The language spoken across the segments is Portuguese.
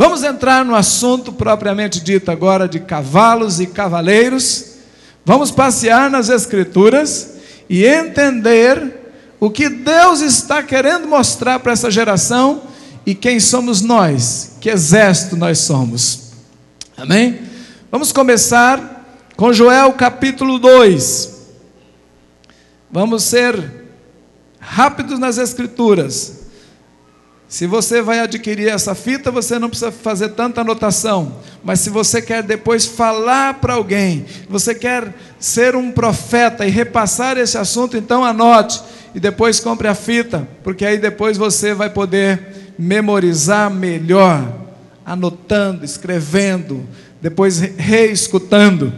Vamos entrar no assunto propriamente dito agora de cavalos e cavaleiros. Vamos passear nas Escrituras e entender o que Deus está querendo mostrar para essa geração e quem somos nós, que exército nós somos. Amém? Vamos começar com Joel capítulo 2. Vamos ser rápidos nas Escrituras. Se você vai adquirir essa fita, você não precisa fazer tanta anotação. Mas se você quer depois falar para alguém, você quer ser um profeta e repassar esse assunto, então anote. E depois compre a fita, porque aí depois você vai poder memorizar melhor, anotando, escrevendo, depois reescutando.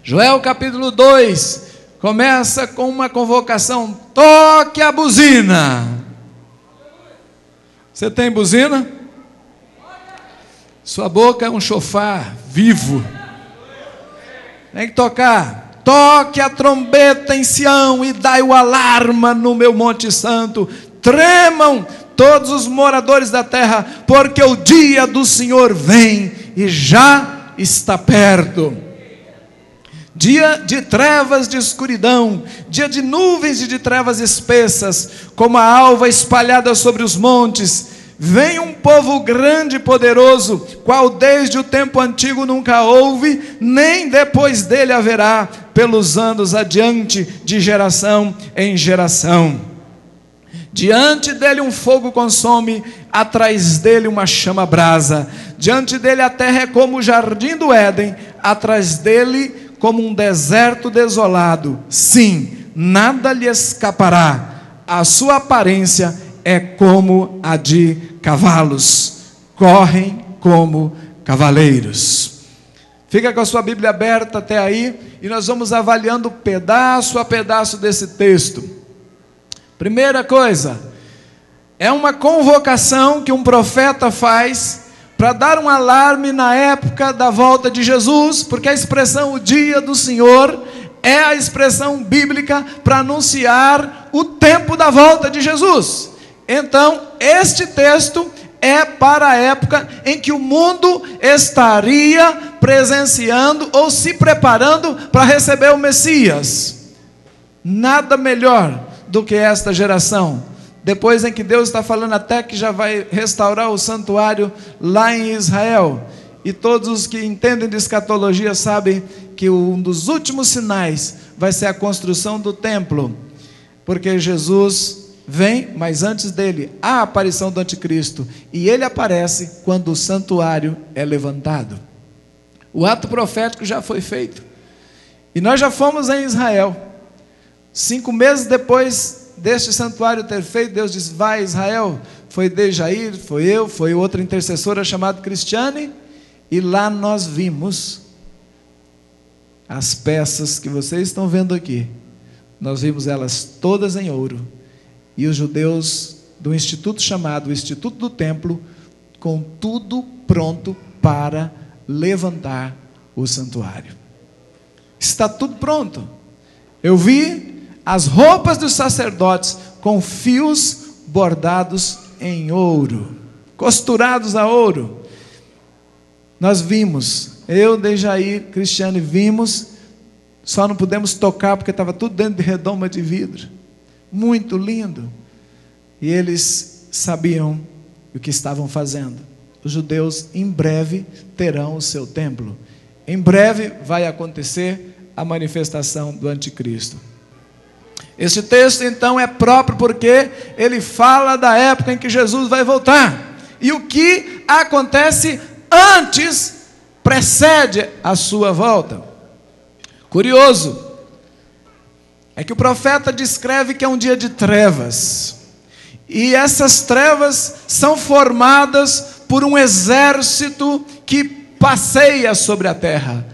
Joel capítulo 2, começa com uma convocação: toque a buzina. Você tem buzina? Sua boca é um chofar vivo. Tem que tocar. Toque a trombeta em Sião e dai o alarma no meu monte santo. Tremam todos os moradores da terra, porque o dia do Senhor vem e já está perto. Dia de trevas de escuridão, dia de nuvens e de trevas espessas, como a alva espalhada sobre os montes. Vem um povo grande e poderoso, qual desde o tempo antigo nunca houve, nem depois dele haverá, pelos anos adiante, de geração em geração. Diante dele um fogo consome, atrás dele uma chama brasa. Diante dele a terra é como o jardim do Éden, atrás dele como um deserto desolado. Sim, nada lhe escapará. A sua aparência é como a de cavalos, correm como cavaleiros. Fica com a sua Bíblia aberta até aí, e nós vamos avaliando pedaço a pedaço desse texto. Primeira coisa, é uma convocação que um profeta faz para dar um alarme na época da volta de Jesus, porque a expressão o dia do Senhor é a expressão bíblica para anunciar o tempo da volta de Jesus. Então, este texto é para a época em que o mundo estaria presenciando ou se preparando para receber o Messias. Nada melhor do que esta geração. Depois em que Deus está falando até que já vai restaurar o santuário lá em Israel. E todos os que entendem de escatologia sabem que um dos últimos sinais vai ser a construção do templo. Porque Jesus vem, mas antes dele, a aparição do anticristo. E ele aparece quando o santuário é levantado. O ato profético já foi feito. E nós já fomos em Israel. 5 meses depois deste santuário ter feito, Deus diz: vai Israel. Foi Dejair, foi eu, foi outra intercessora chamada Cristiane, e lá nós vimos as peças que vocês estão vendo aqui. Nós vimos elas todas em ouro, e os judeus do instituto chamado Instituto do Templo, com tudo pronto para levantar o santuário. Está tudo pronto. Eu vi as roupas dos sacerdotes com fios bordados em ouro, costurados a ouro. Nós vimos, eu, Dejair, Cristiane, vimos, só não pudemos tocar porque estava tudo dentro de redoma de vidro. Muito lindo. E eles sabiam o que estavam fazendo. Os judeus em breve terão o seu templo. Em breve vai acontecer a manifestação do anticristo. Este texto então é próprio porque ele fala da época em que Jesus vai voltar. E o que acontece antes precede a sua volta. Curioso é que o profeta descreve que é um dia de trevas. E essas trevas são formadas por um exército que passeia sobre a terra.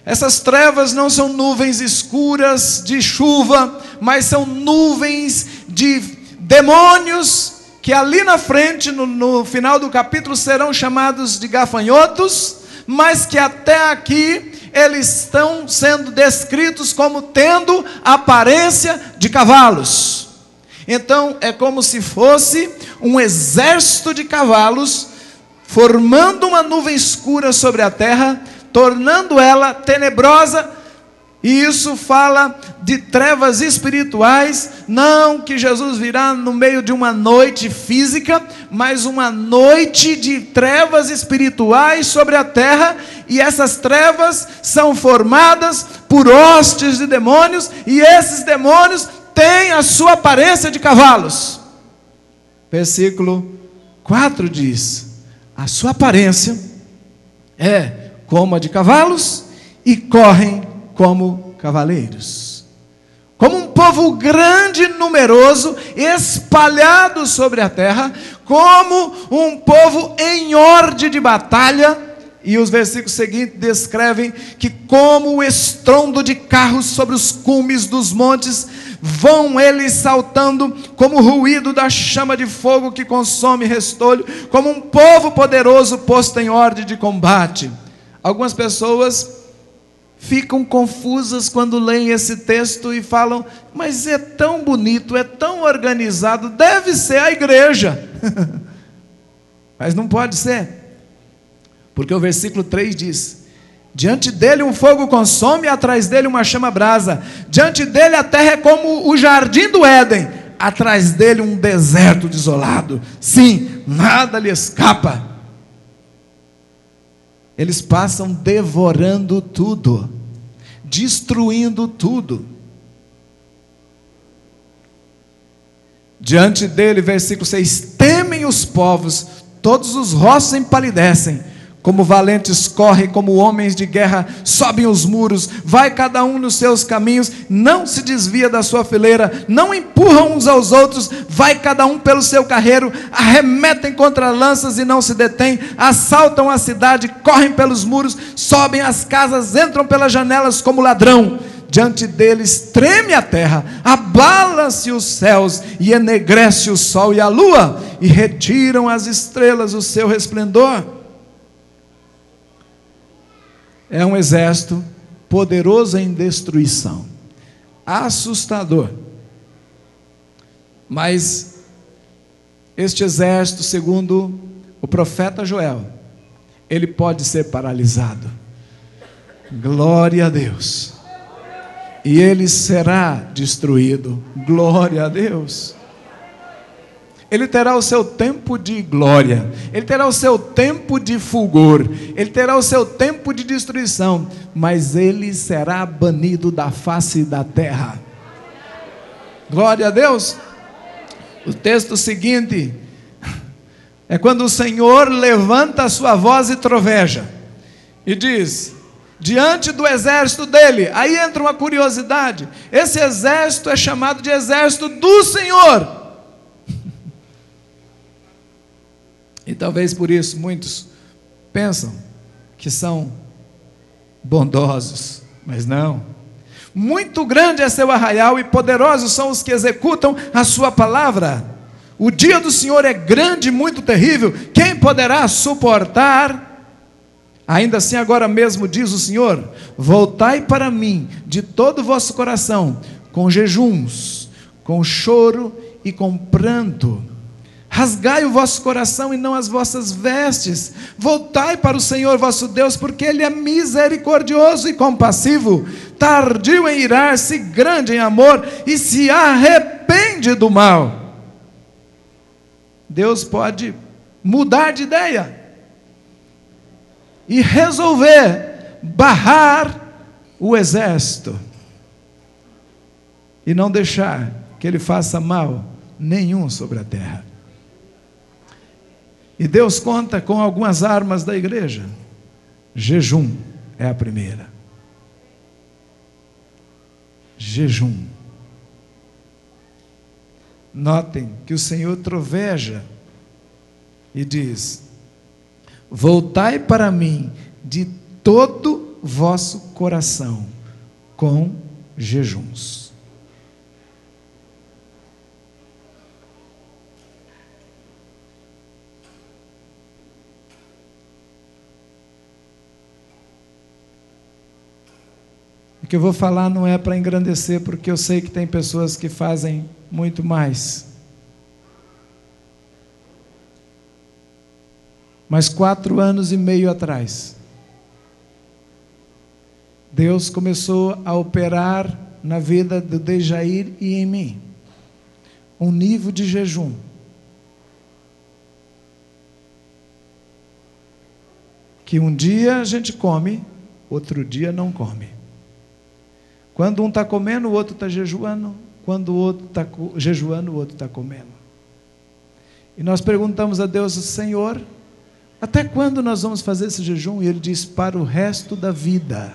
Essas trevas não são nuvens escuras de chuva, mas são nuvens de demônios que ali na frente, no final do capítulo, serão chamados de gafanhotos, mas que até aqui eles estão sendo descritos como tendo aparência de cavalos. Então é como se fosse um exército de cavalos formando uma nuvem escura sobre a terra, tornando ela tenebrosa. E isso fala de trevas espirituais, não que Jesus virá no meio de uma noite física, mas uma noite de trevas espirituais sobre a terra, e essas trevas são formadas por hostes de demônios, e esses demônios têm a sua aparência de cavalos. Versículo 4 diz: a sua aparência é como a de cavalos, e correm como cavaleiros. Como um povo grande e numeroso, espalhado sobre a terra, como um povo em ordem de batalha. E os versículos seguintes descrevem que, como o estrondo de carros sobre os cumes dos montes, vão eles saltando, como o ruído da chama de fogo que consome restolho, como um povo poderoso posto em ordem de combate. Algumas pessoas ficam confusas quando leem esse texto e falam: mas é tão bonito, é tão organizado, deve ser a igreja. Mas não pode ser, porque o versículo 3 diz: diante dele um fogo consome, atrás dele uma chama brasa, diante dele a terra é como o jardim do Éden, atrás dele um deserto desolado. Sim, nada lhe escapa. Eles passam devorando tudo, destruindo tudo. Diante dele, versículo 6, temem os povos, todos os rostos empalidecem, como valentes correm, como homens de guerra sobem os muros, vai cada um nos seus caminhos, não se desvia da sua fileira, não empurram uns aos outros, vai cada um pelo seu carreiro, arremetem contra lanças e não se detêm, assaltam a cidade, correm pelos muros, sobem as casas, entram pelas janelas como ladrão. Diante deles treme a terra, abala-se os céus, e enegrece o sol e a lua, e retiram as estrelas o seu resplendor. É um exército poderoso em destruição, assustador. Mas este exército, segundo o profeta Joel, ele pode ser paralisado. Glória a Deus. E ele será destruído. Glória a Deus. Ele terá o seu tempo de glória, ele terá o seu tempo de fulgor, ele terá o seu tempo de destruição, mas ele será banido da face da terra. Glória a Deus. O texto seguinte é quando o Senhor levanta a sua voz e troveja, e diz, diante do exército dele. Aí entra uma curiosidade: esse exército é chamado de exército do Senhor. E talvez por isso muitos pensam que são bondosos, mas não. Muito grande é seu arraial e poderosos são os que executam a sua palavra. O dia do Senhor é grande e muito terrível, quem poderá suportar? Ainda assim agora mesmo diz o Senhor: voltai para mim de todo o vosso coração, com jejuns, com choro e com pranto. Rasgai o vosso coração e não as vossas vestes. Voltai para o Senhor vosso Deus, porque Ele é misericordioso e compassivo, tardio em irar-se, grande em amor, e se arrepende do mal. Deus pode mudar de ideia e resolver barrar o exército e não deixar que ele faça mal nenhum sobre a terra. E Deus conta com algumas armas da igreja. Jejum é a primeira. Jejum. Notem que o Senhor troveja e diz: voltai para mim de todo vosso coração, com jejuns. O que eu vou falar não é para engrandecer, porque eu sei que tem pessoas que fazem muito mais. Mas 4 anos e meio atrás, Deus começou a operar na vida do Dejair e em mim um nível de jejum que um dia a gente come, outro dia não come. Quando um está comendo, o outro está jejuando. Quando o outro está jejuando, o outro está comendo. E nós perguntamos a Deus: Senhor, até quando nós vamos fazer esse jejum? E Ele diz: para o resto da vida.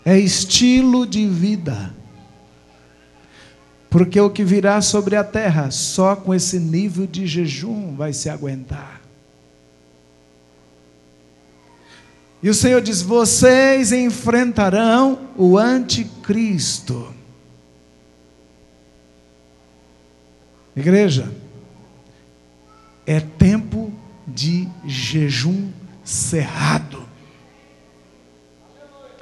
É estilo de vida. Porque o que virá sobre a terra, só com esse nível de jejum vai se aguentar. E o Senhor diz: vocês enfrentarão o anticristo. Igreja, é tempo de jejum cerrado,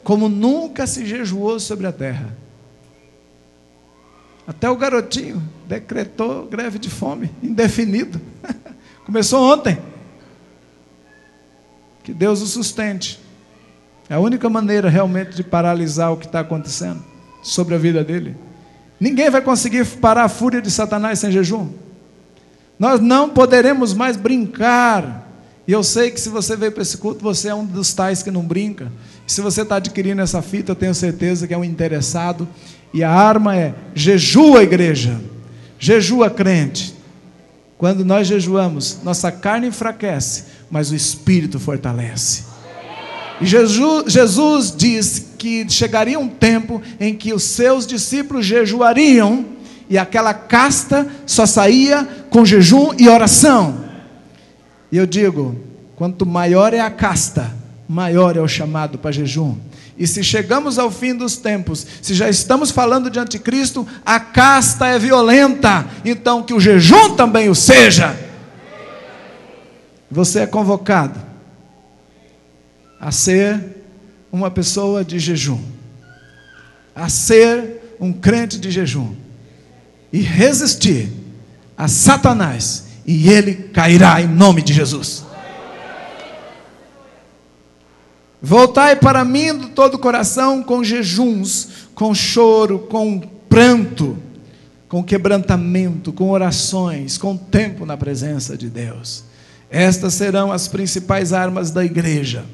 como nunca se jejuou sobre a terra. Até o garotinho decretou greve de fome, indefinido. Começou ontem. Que Deus o sustente. É a única maneira realmente de paralisar o que está acontecendo sobre a vida dele. Ninguém vai conseguir parar a fúria de Satanás sem jejum. Nós não poderemos mais brincar. E eu sei que se você veio para esse culto, você é um dos tais que não brinca. E se você está adquirindo essa fita, eu tenho certeza que é um interessado. E a arma é: jejua, igreja. Jejua, crente. Quando nós jejuamos, nossa carne enfraquece, mas o Espírito fortalece. E Jesus diz que chegaria um tempo em que os seus discípulos jejuariam, e aquela casta só saía com jejum e oração. E eu digo, quanto maior é a casta, maior é o chamado para jejum. E se chegamos ao fim dos tempos, se já estamos falando de anticristo, a casta é violenta, então que o jejum também o seja. Você é convocado a ser uma pessoa de jejum, a ser um crente de jejum, e resistir a Satanás, e ele cairá em nome de Jesus. Voltai para mim de todo o coração, com jejuns, com choro, com pranto, com quebrantamento, com orações, com tempo na presença de Deus. Estas serão as principais armas da igreja.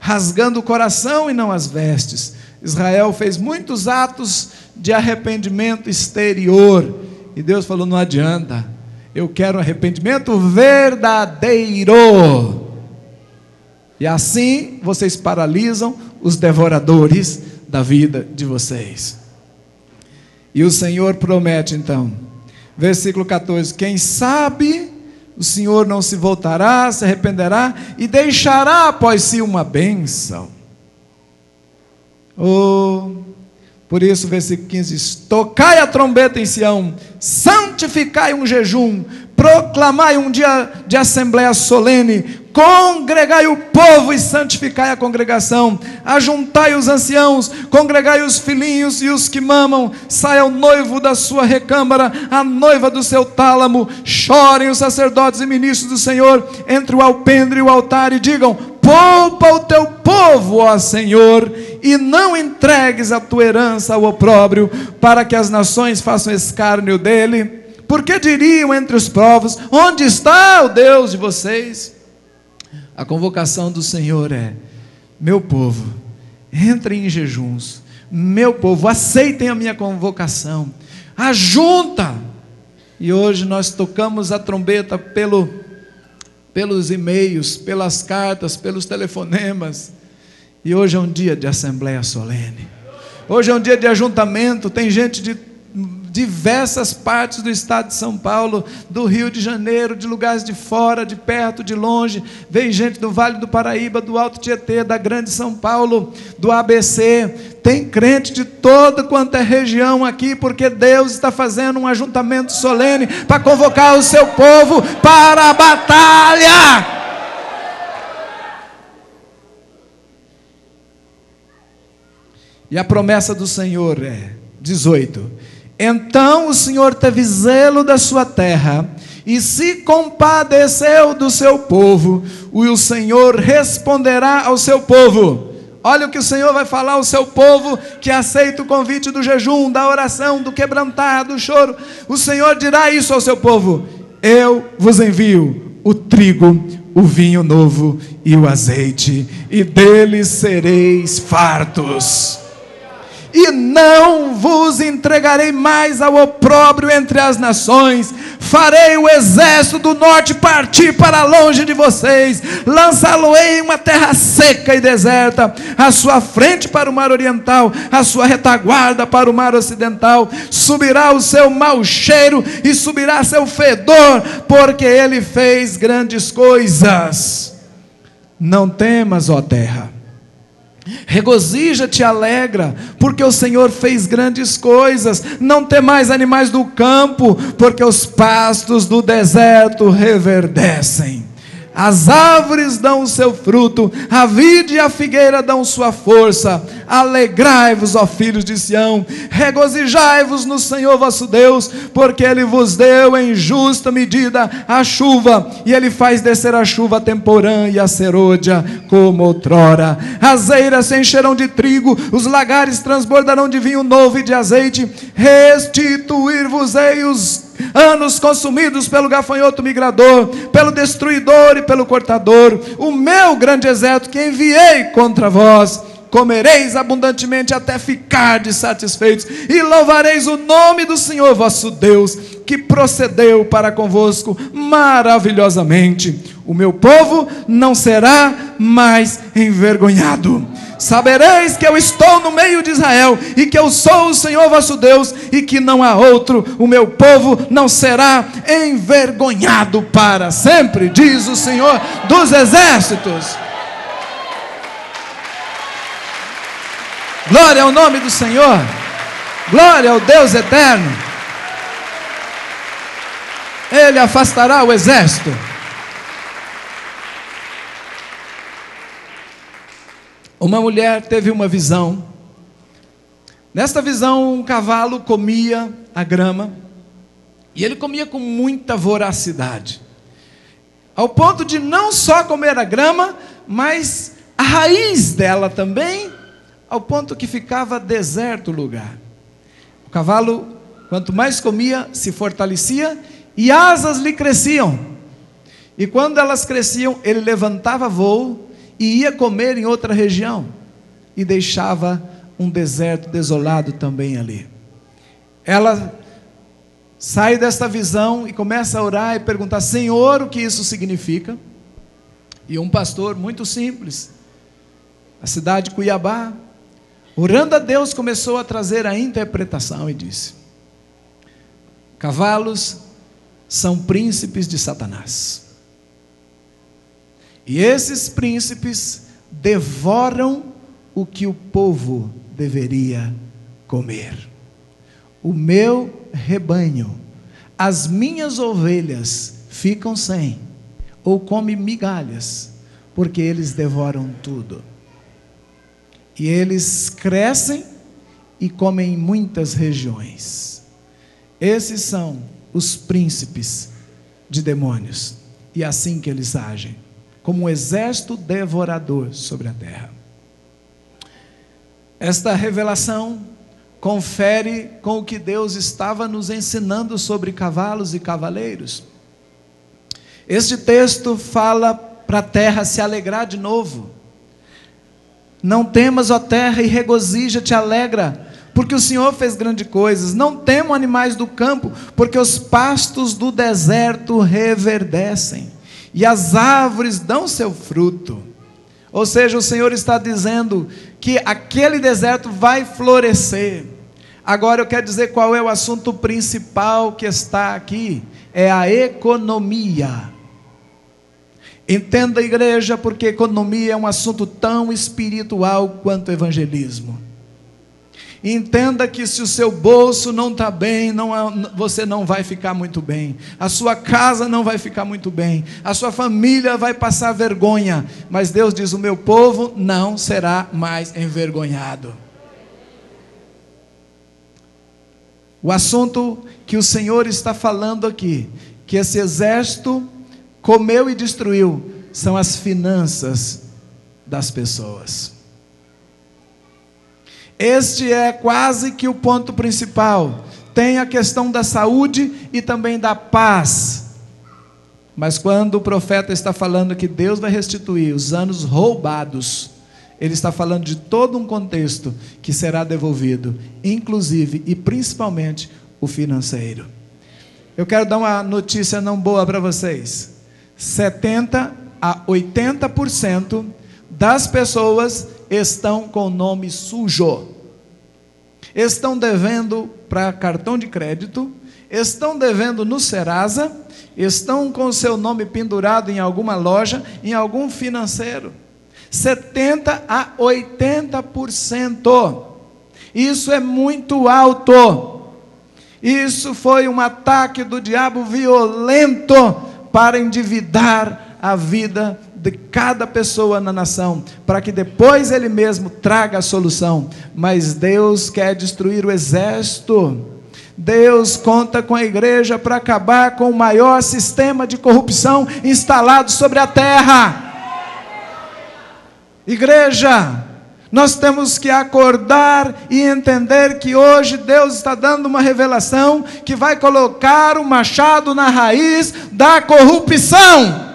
Rasgando o coração e não as vestes. Israel fez muitos atos de arrependimento exterior, e Deus falou: não adianta, eu quero arrependimento verdadeiro. E assim vocês paralisam os devoradores da vida de vocês. E o Senhor promete então, versículo 14: quem sabe o Senhor não se voltará, se arrependerá e deixará após si uma bênção. Por isso, versículo 15 diz: tocai a trombeta em Sião, santificai um jejum, proclamai um dia de assembleia solene, congregai o povo e santificai a congregação, ajuntai os anciãos, congregai os filhinhos e os que mamam, saia o noivo da sua recâmara, a noiva do seu tálamo, chorem os sacerdotes e ministros do Senhor, entre o alpendre e o altar, e digam: poupa o teu povo, ó Senhor, e não entregues a tua herança ao opróbrio, para que as nações façam escárnio dele. Porque diriam entre os povos: onde está o Deus de vocês? A convocação do Senhor é: meu povo, entrem em jejuns, meu povo, aceitem a minha convocação, ajunta. E hoje nós tocamos a trombeta pelos e-mails, pelas cartas, pelos telefonemas, e hoje é um dia de assembleia solene, hoje é um dia de ajuntamento. Tem gente de diversas partes do estado de São Paulo, do Rio de Janeiro, de lugares de fora, de perto, de longe. Vem gente do Vale do Paraíba, do Alto Tietê, da Grande São Paulo, do ABC. Tem crente de toda quanto é região aqui, porque Deus está fazendo um ajuntamento solene para convocar o seu povo para a batalha. E a promessa do Senhor é 18: Então o Senhor teve zelo da sua terra e se compadeceu do seu povo, e o Senhor responderá ao seu povo. Olha o que o Senhor vai falar ao seu povo que aceita o convite do jejum, da oração, do quebrantar, do choro. O Senhor dirá isso ao seu povo: eu vos envio o trigo, o vinho novo e o azeite, e deles sereis fartos. E não vos entregarei mais ao opróbrio entre as nações. Farei o exército do norte partir para longe de vocês, lançá-lo-ei em uma terra seca e deserta, a sua frente para o mar oriental, a sua retaguarda para o mar ocidental. Subirá o seu mau cheiro e subirá seu fedor, porque ele fez grandes coisas. Não temas, ó terra, regozija-te, alegra, porque o Senhor fez grandes coisas. Não temais, animais do campo, porque os pastos do deserto reverdecem. As árvores dão o seu fruto, a vide e a figueira dão sua força. Alegrai-vos, ó filhos de Sião, regozijai-vos no Senhor vosso Deus, porque Ele vos deu em justa medida a chuva, e Ele faz descer a chuva temporã e a serôdia como outrora. As eiras se encherão de trigo, os lagares transbordarão de vinho novo e de azeite. Restituir-vos-ei os anos consumidos pelo gafanhoto migrador, pelo destruidor e pelo cortador, o meu grande exército que enviei contra vós. Comereis abundantemente até ficardes satisfeitos, e louvareis o nome do Senhor vosso Deus, que procedeu para convosco maravilhosamente. O meu povo não será mais envergonhado. Sabereis que eu estou no meio de Israel, e que eu sou o Senhor vosso Deus, e que não há outro. O meu povo não será envergonhado para sempre, diz o Senhor dos exércitos. Glória ao nome do Senhor, glória ao Deus eterno. Ele afastará o exército. Uma mulher teve uma visão. Nesta visão, um cavalo comia a grama, e ele comia com muita voracidade, ao ponto de não só comer a grama, mas a raiz dela também, ao ponto que ficava deserto o lugar. O cavalo, quanto mais comia, se fortalecia, e asas lhe cresciam, e quando elas cresciam, ele levantava voo e ia comer em outra região, e deixava um deserto desolado também ali. Ela sai desta visão e começa a orar e perguntar: Senhor, o que isso significa? E um pastor muito simples, a cidade de Cuiabá, orando a Deus, começou a trazer a interpretação e disse: cavalos são príncipes de Satanás, e esses príncipes devoram o que o povo deveria comer. O meu rebanho, as minhas ovelhas ficam sem, ou comem migalhas, porque eles devoram tudo. E eles crescem e comem em muitas regiões. Esses são os príncipes de demônios, e é assim que eles agem, como um exército devorador sobre a terra. Esta revelação confere com o que Deus estava nos ensinando sobre cavalos e cavaleiros. Este texto fala para a terra se alegrar de novo. Não temas, ó terra, e regozija-te, alegra, porque o Senhor fez grandes coisas. Não temam, animais do campo, porque os pastos do deserto reverdecem, e as árvores dão seu fruto. Ou seja, o Senhor está dizendo que aquele deserto vai florescer. Agora eu quero dizer qual é o assunto principal que está aqui: é a economia. Entenda, igreja, porque economia é um assunto tão espiritual quanto evangelismo. Entenda que se o seu bolso não está bem, você não vai ficar muito bem, a sua casa não vai ficar muito bem, a sua família vai passar vergonha, mas Deus diz: o meu povo não será mais envergonhado. O assunto que o Senhor está falando aqui, que esse exército comeu e destruiu, são as finanças das pessoas. Este é quase que o ponto principal. Tem a questão da saúde e também da paz. Mas quando o profeta está falando que Deus vai restituir os anos roubados, ele está falando de todo um contexto que será devolvido, inclusive e principalmente o financeiro. Eu quero dar uma notícia não boa para vocês. 70 a 80% das pessoas estão com o nome sujo. Estão devendo para cartão de crédito, estão devendo no Serasa, estão com o seu nome pendurado em alguma loja, em algum financeiro. 70 a 80%. Isso é muito alto. Isso foi um ataque do diabo violento para endividar a vida de cada pessoa na nação, para que depois ele mesmo traga a solução. Mas Deus quer destruir o exército. Deus conta com a igreja para acabar com o maior sistema de corrupção instalado sobre a terra. Igreja, nós temos que acordar e entender que hoje Deus está dando uma revelação que vai colocar o machado na raiz da corrupção.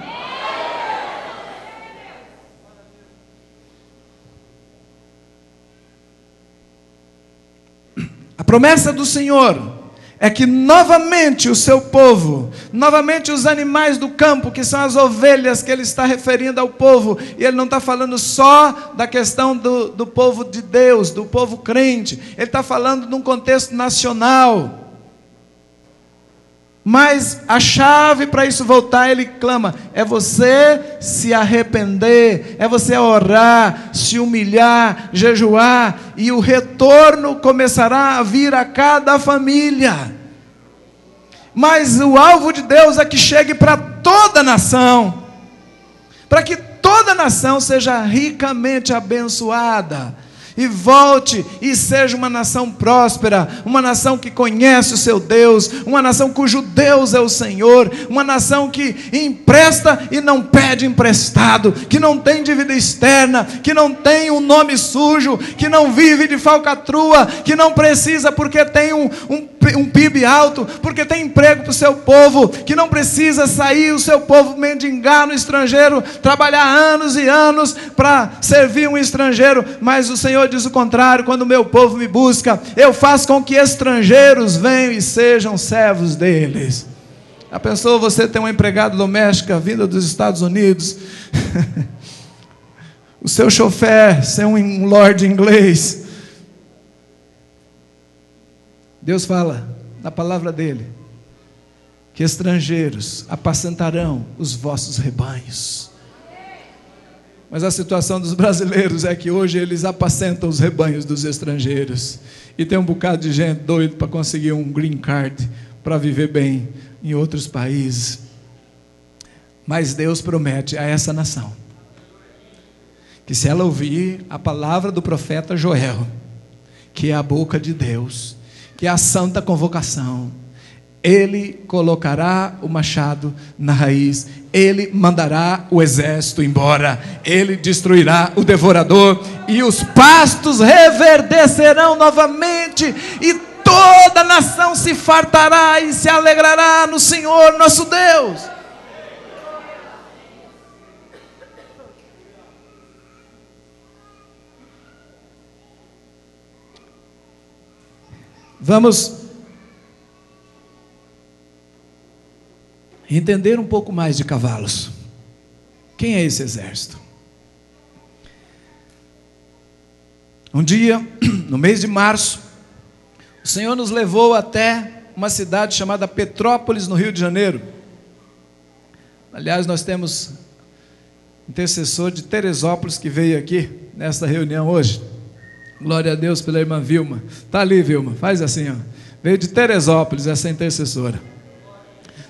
A promessa do Senhor é que novamente o seu povo, novamente os animais do campo, que são as ovelhas que ele está referindo ao povo, e ele não está falando só da questão do povo de Deus, do povo crente, ele está falando de um contexto nacional. Mas a chave para isso voltar, ele clama, é você se arrepender, é você orar, se humilhar, jejuar, e o retorno começará a vir a cada família. Mas o alvo de Deus é que chegue para toda a nação, para que toda a nação seja ricamente abençoada, e volte e seja uma nação próspera, uma nação que conhece o seu Deus, uma nação cujo Deus é o Senhor, uma nação que empresta e não pede emprestado, que não tem dívida externa, que não tem um nome sujo, que não vive de falcatrua, que não precisa porque tem um PIB alto, porque tem emprego para o seu povo, que não precisa sair o seu povo mendigar no estrangeiro, trabalhar anos e anos para servir um estrangeiro. Mas o Senhor diz o contrário: quando o meu povo me busca, eu faço com que estrangeiros venham e sejam servos deles. Já pensou você ter uma empregada doméstica vinda dos Estados Unidos, o seu chofer ser um lord inglês? Deus fala na palavra dele que estrangeiros apacentarão os vossos rebanhos. Mas a situação dos brasileiros é que hoje eles apacentam os rebanhos dos estrangeiros, e tem um bocado de gente doido para conseguir um green card para viver bem em outros países. Mas Deus promete a essa nação que, se ela ouvir a palavra do profeta Joel, que é a boca de Deus, que é a santa convocação, ele colocará o machado na raiz, ele mandará o exército embora, ele destruirá o devorador, e os pastos reverdecerão novamente, e toda a nação se fartará e se alegrará no Senhor nosso Deus. Vamos entender um pouco mais de cavalos. Quem é esse exército? Um dia, no mês de março, o Senhor nos levou até uma cidade chamada Petrópolis, no Rio de Janeiro. Aliás, nós temos intercessor de Teresópolis que veio aqui nesta reunião hoje. Glória a Deus pela irmã Vilma. Está ali, Vilma, faz assim, ó. Veio de Teresópolis essa intercessora.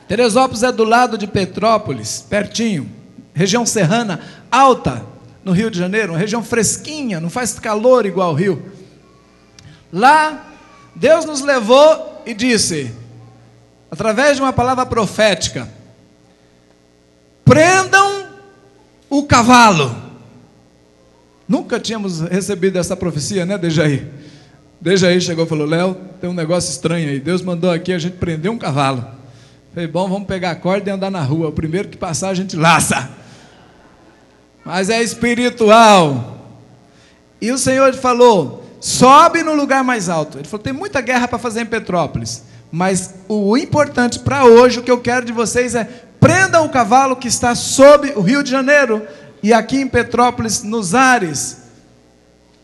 Teresópolis é do lado de Petrópolis, pertinho, região serrana, alta, no Rio de Janeiro, uma região fresquinha, não faz calor igual ao Rio. Lá, Deus nos levou e disse, através de uma palavra profética: prendam o cavalo. Nunca tínhamos recebido essa profecia, né, Dejaí? Dejaí chegou e falou: Léo, tem um negócio estranho aí. Deus mandou aqui a gente prender um cavalo. Falei: bom, vamos pegar a corda e andar na rua. O primeiro que passar a gente laça. Mas é espiritual. E o Senhor falou: sobe no lugar mais alto. Ele falou: tem muita guerra para fazer em Petrópolis, mas o importante para hoje, o que eu quero de vocês é: prendam o cavalo que está sob o Rio de Janeiro e aqui em Petrópolis, nos ares.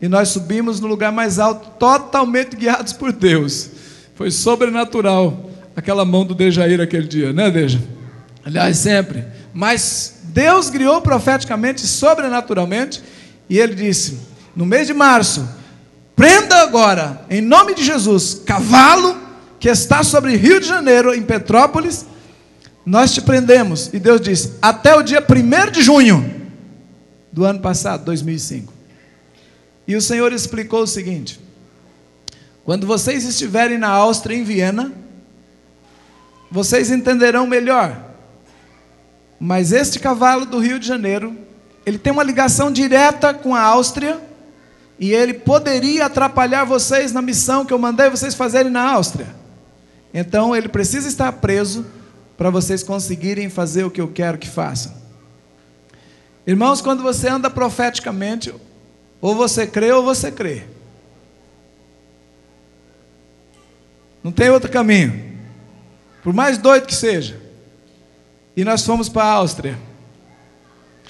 E nós subimos no lugar mais alto, totalmente guiados por Deus. Foi sobrenatural aquela mão do Dejair aquele dia, né, Deja? Aliás, sempre. Mas Deus guiou profeticamente, sobrenaturalmente, e Ele disse, no mês de março: prenda agora, em nome de Jesus, cavalo que está sobre Rio de Janeiro, em Petrópolis, nós te prendemos. E Deus disse, até o dia 1º de junho do ano passado, 2005. E o Senhor explicou o seguinte: quando vocês estiverem na Áustria, em Viena, vocês entenderão melhor. Mas este cavalo do Rio de Janeiro, ele tem uma ligação direta com a Áustria, e ele poderia atrapalhar vocês na missão que eu mandei vocês fazerem na Áustria. Então ele precisa estar preso para vocês conseguirem fazer o que eu quero que façam. Irmãos, quando você anda profeticamente, ou você crê ou você crê. Não tem outro caminho. Por mais doido que seja. E nós fomos para a Áustria.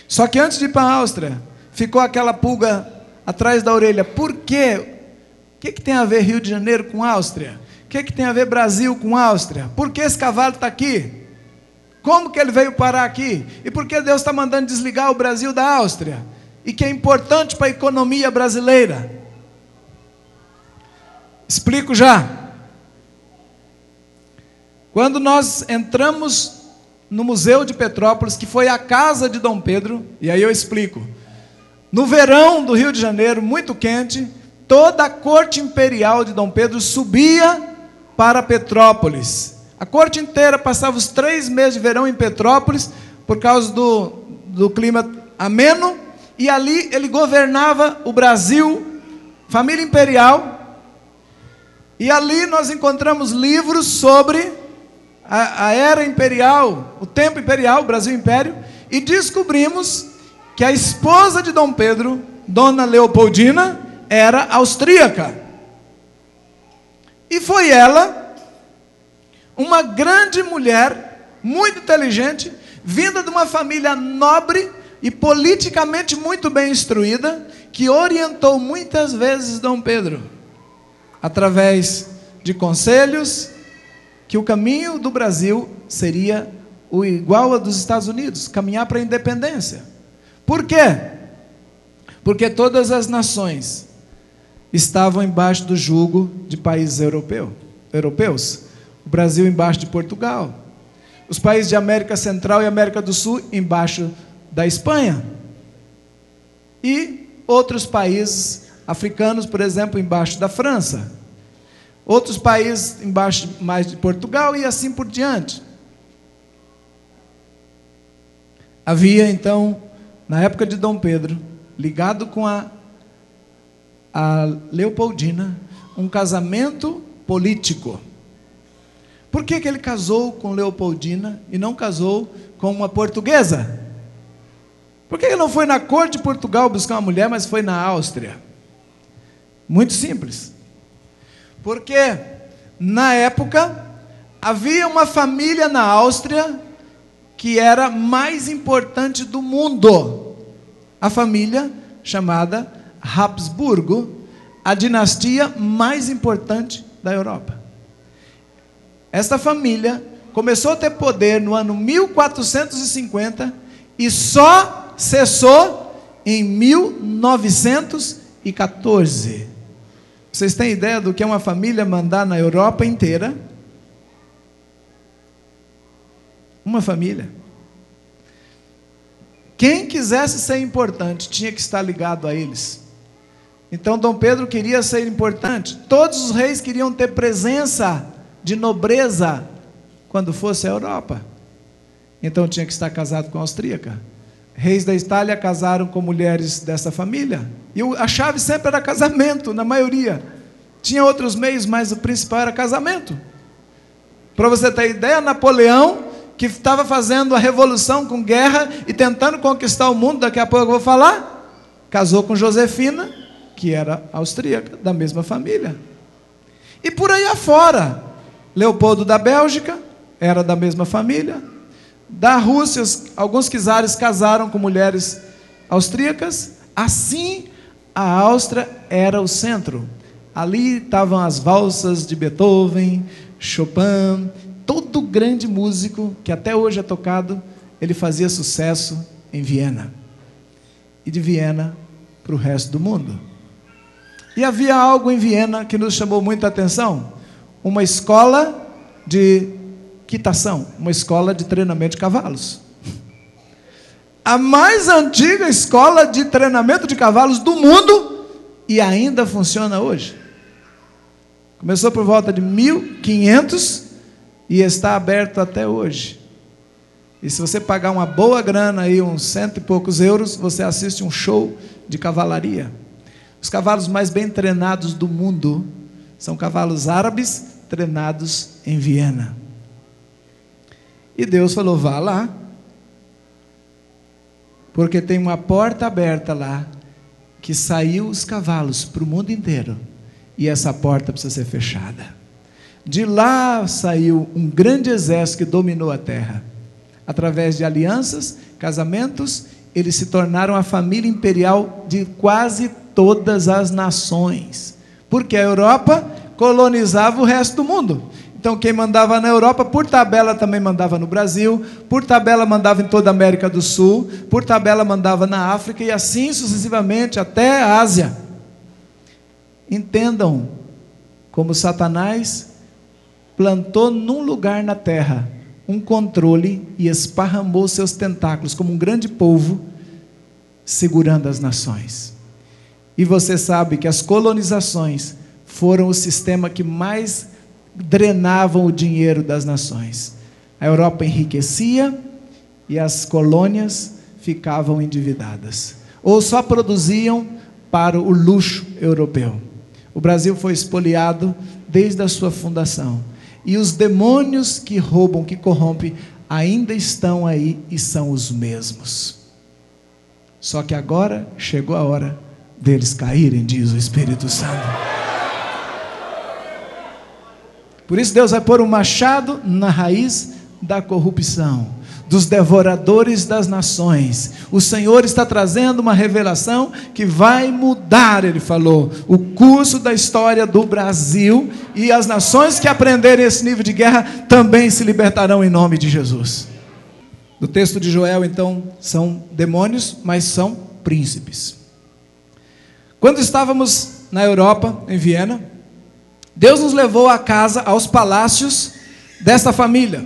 Só que antes de ir para a Áustria, ficou aquela pulga atrás da orelha. Por quê? O que tem a ver Rio de Janeiro com Áustria? O que tem a ver Brasil com Áustria? Por que esse cavalo está aqui? Como que ele veio parar aqui? E por que Deus está mandando desligar o Brasil da Áustria? E que é importante para a economia brasileira? Explico já. Quando nós entramos no Museu de Petrópolis, que foi a casa de Dom Pedro, e aí eu explico. No verão do Rio de Janeiro, muito quente, toda a corte imperial de Dom Pedro subia para Petrópolis. A corte inteira passava os 3 meses de verão em Petrópolis, por causa do clima ameno, e ali ele governava o Brasil, família imperial, e ali nós encontramos livros sobre a era imperial, o tempo imperial, o Brasil Império, e descobrimos que a esposa de Dom Pedro, Dona Leopoldina, era austríaca. E foi ela, uma grande mulher, muito inteligente, vinda de uma família nobre e politicamente muito bem instruída, que orientou muitas vezes Dom Pedro, através de conselhos, que o caminho do Brasil seria o igual ao dos Estados Unidos, caminhar para a independência. Por quê? Porque todas as nações estavam embaixo do jugo de países europeus. O Brasil embaixo de Portugal. Os países de América Central e América do Sul embaixo da Espanha. E outros países africanos, por exemplo, embaixo da França. Outros países embaixo mais de Portugal e assim por diante. Havia então, na época de Dom Pedro, ligado com a Leopoldina, um casamento político. Por que ele casou com Leopoldina e não casou com uma portuguesa? Por que ele não foi na corte de Portugal buscar uma mulher, mas foi na Áustria? Muito simples. Porque, na época, havia uma família na Áustria que era mais importante do mundo. A família chamada Habsburgo, a dinastia mais importante da Europa. Esta família começou a ter poder no ano 1450 e só cessou em 1914. Vocês têm ideia do que é uma família mandar na Europa inteira? Uma família. Quem quisesse ser importante tinha que estar ligado a eles. Então Dom Pedro queria ser importante. Todos os reis queriam ter presença de nobreza quando fosse à Europa. Então tinha que estar casado com a austríaca. Reis da Itália casaram com mulheres dessa família. E a chave sempre era casamento, na maioria. Tinha outros meios, mas o principal era casamento. Para você ter ideia, Napoleão, que estava fazendo a revolução com guerra e tentando conquistar o mundo, daqui a pouco eu vou falar, casou com Josefina, que era austríaca, da mesma família. E por aí afora, Leopoldo da Bélgica, era da mesma família. Da Rússia, alguns czares casaram com mulheres austríacas. Assim, a Áustria era o centro. Ali estavam as valsas de Beethoven, Chopin, todo grande músico que até hoje é tocado, ele fazia sucesso em Viena. E de Viena para o resto do mundo. E havia algo em Viena que nos chamou muita atenção. Uma escola de quitação, uma escola de treinamento de cavalos. A mais antiga escola de treinamento de cavalos do mundo e ainda funciona hoje. Começou por volta de 1500 e está aberto até hoje. E se você pagar uma boa grana aí, uns 100 e poucos euros, você assiste um show de cavalaria. Os cavalos mais bem treinados do mundo são cavalos árabes treinados em Viena. E Deus falou, vá lá, porque tem uma porta aberta lá, que saiu os cavalos para o mundo inteiro, e essa porta precisa ser fechada. De lá saiu um grande exército que dominou a terra. Através de alianças, casamentos, eles se tornaram a família imperial de quase todas as nações, porque a Europa colonizava o resto do mundo. Então quem mandava na Europa, por tabela também mandava no Brasil, por tabela mandava em toda a América do Sul, por tabela mandava na África, e assim sucessivamente até a Ásia. Entendam como Satanás plantou num lugar na terra um controle e esparramou seus tentáculos como um grande polvo, segurando as nações. E você sabe que as colonizações foram o sistema que mais drenavam o dinheiro das nações. A Europa enriquecia e as colônias ficavam endividadas, ou só produziam para o luxo europeu. O Brasil foi expoliado desde a sua fundação, e os demônios que roubam, que corrompem, ainda estão aí e são os mesmos. Só que agora chegou a hora deles caírem, diz o Espírito Santo. Por isso Deus vai pôr um machado na raiz da corrupção, dos devoradores das nações. O Senhor está trazendo uma revelação que vai mudar, Ele falou, o curso da história do Brasil, e as nações que aprenderem esse nível de guerra também se libertarão em nome de Jesus. No texto de Joel, então, são demônios, mas são príncipes. Quando estávamos na Europa, em Viena, Deus nos levou à casa, aos palácios desta família.